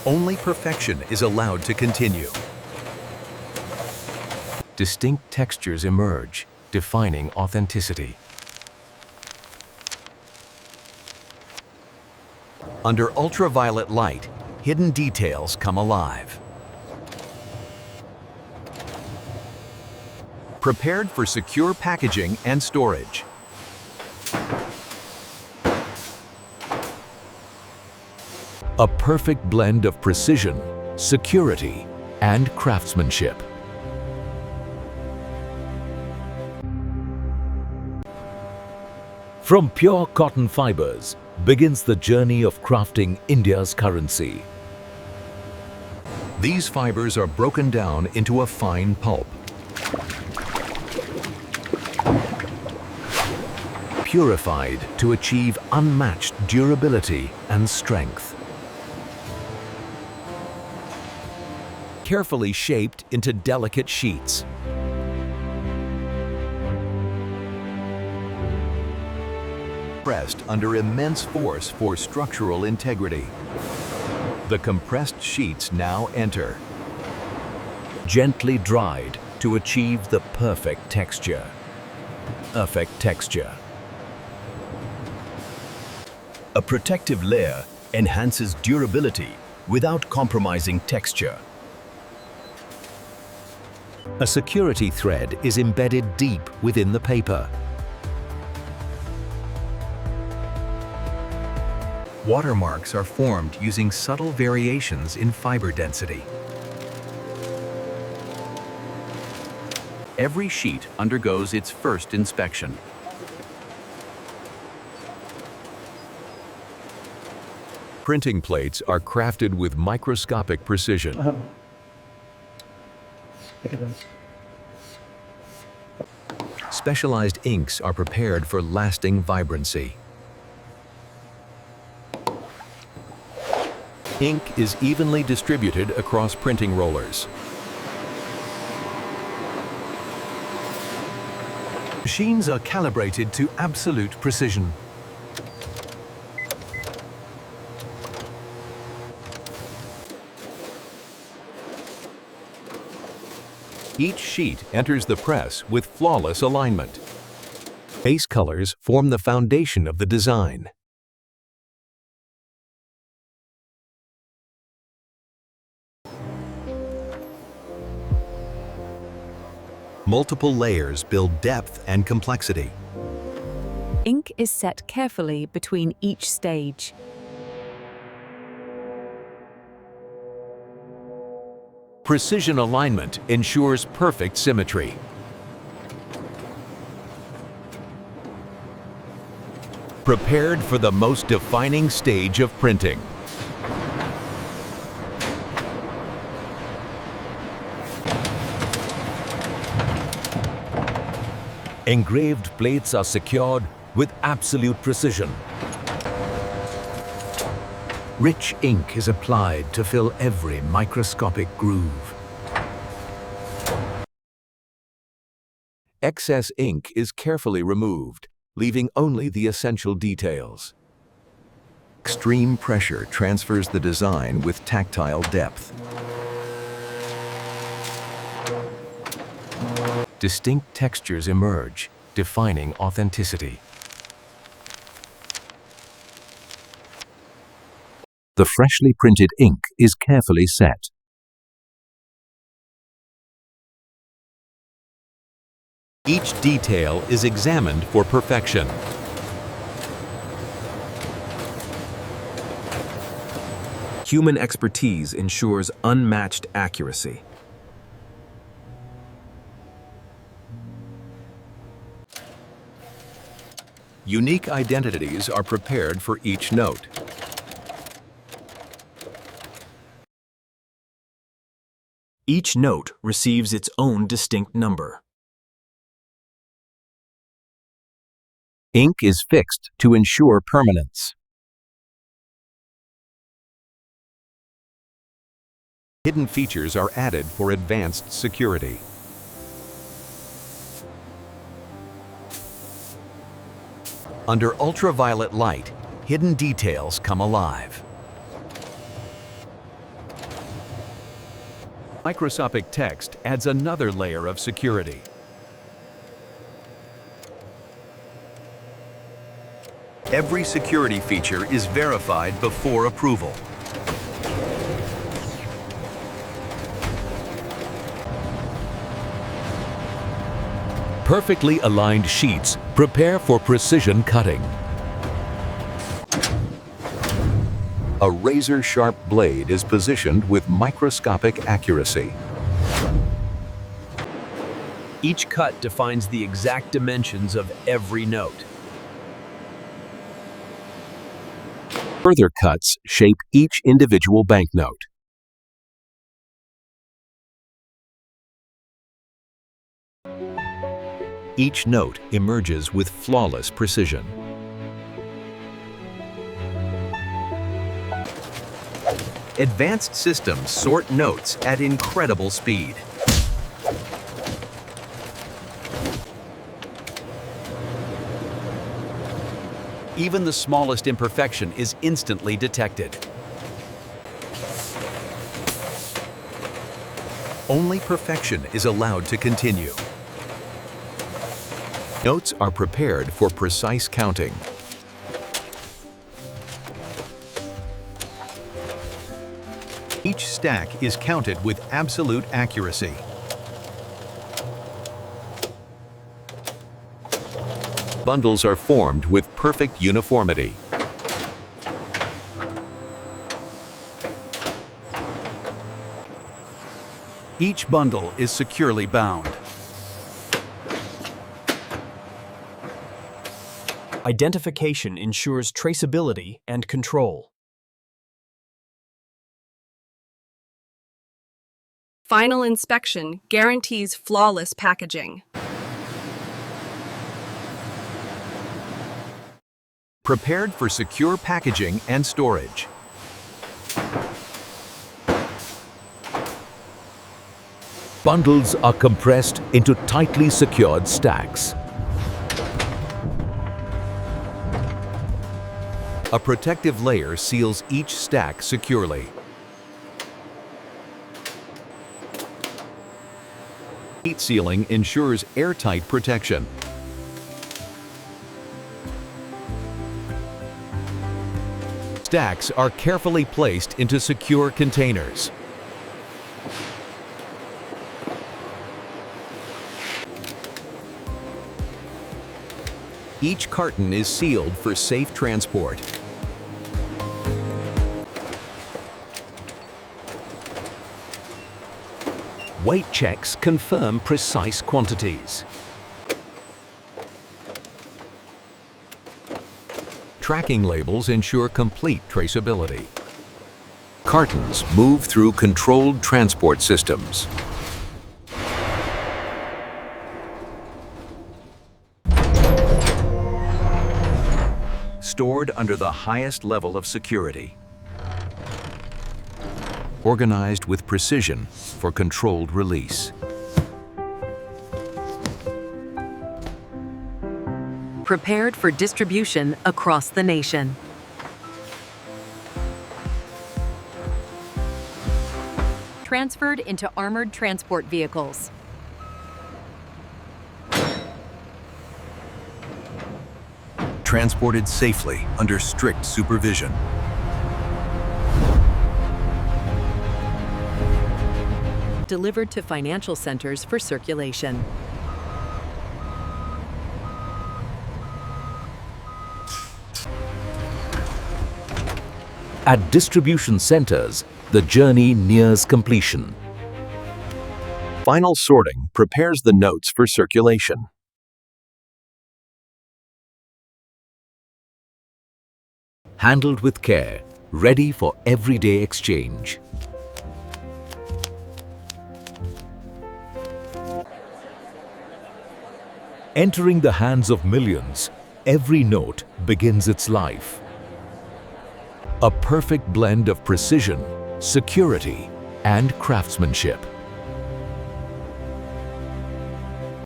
Only perfection is allowed to continue. Distinct textures emerge, defining authenticity. Under ultraviolet light, hidden details come alive. Prepared for secure packaging and storage. A perfect blend of precision, security, and craftsmanship. From pure cotton fibers begins the journey of crafting India's currency. These fibers are broken down into a fine pulp. Purified to achieve unmatched durability and strength. Carefully shaped into delicate sheets. Pressed under immense force for structural integrity. The compressed sheets now enter. Gently dried to achieve the perfect texture. Perfect texture. A protective layer enhances durability without compromising texture. A security thread is embedded deep within the paper. Watermarks are formed using subtle variations in fiber density. Every sheet undergoes its first inspection. Printing plates are crafted with microscopic precision. Specialized inks are prepared for lasting vibrancy. Ink is evenly distributed across printing rollers. Machines are calibrated to absolute precision. Each sheet enters the press with flawless alignment. Base colors form the foundation of the design. Multiple layers build depth and complexity. Ink is set carefully between each stage. Precision alignment ensures perfect symmetry. Prepared for the most defining stage of printing. Engraved plates are secured with absolute precision. Rich ink is applied to fill every microscopic groove. Excess ink is carefully removed, leaving only the essential details. Extreme pressure transfers the design with tactile depth. Distinct textures emerge, defining authenticity. The freshly printed ink is carefully set. Each detail is examined for perfection. Human expertise ensures unmatched accuracy. Unique identities are prepared for each note. Each note receives its own distinct number. Ink is fixed to ensure permanence. Hidden features are added for advanced security. Under ultraviolet light, hidden details come alive. Microscopic text adds another layer of security. Every security feature is verified before approval. Perfectly aligned sheets prepare for precision cutting. A razor-sharp blade is positioned with microscopic accuracy. Each cut defines the exact dimensions of every note. Further cuts shape each individual banknote. Each note emerges with flawless precision. Advanced systems sort notes at incredible speed. Even the smallest imperfection is instantly detected. Only perfection is allowed to continue. Notes are prepared for precise counting. Each stack is counted with absolute accuracy. Bundles are formed with perfect uniformity. Each bundle is securely bound. Identification ensures traceability and control. Final inspection guarantees flawless packaging. Prepared for secure packaging and storage. Bundles are compressed into tightly secured stacks. A protective layer seals each stack securely. Heat sealing ensures airtight protection. Stacks are carefully placed into secure containers. Each carton is sealed for safe transport. Weight checks confirm precise quantities. Tracking labels ensure complete traceability. Cartons move through controlled transport systems. Stored under the highest level of security. Organized with precision for controlled release. Prepared for distribution across the nation. Transferred into armored transport vehicles. Transported safely under strict supervision. Delivered to financial centers for circulation. At distribution centers, the journey nears completion. Final sorting prepares the notes for circulation. Handled with care, ready for everyday exchange. Entering the hands of millions, every note begins its life. A perfect blend of precision, security, and craftsmanship.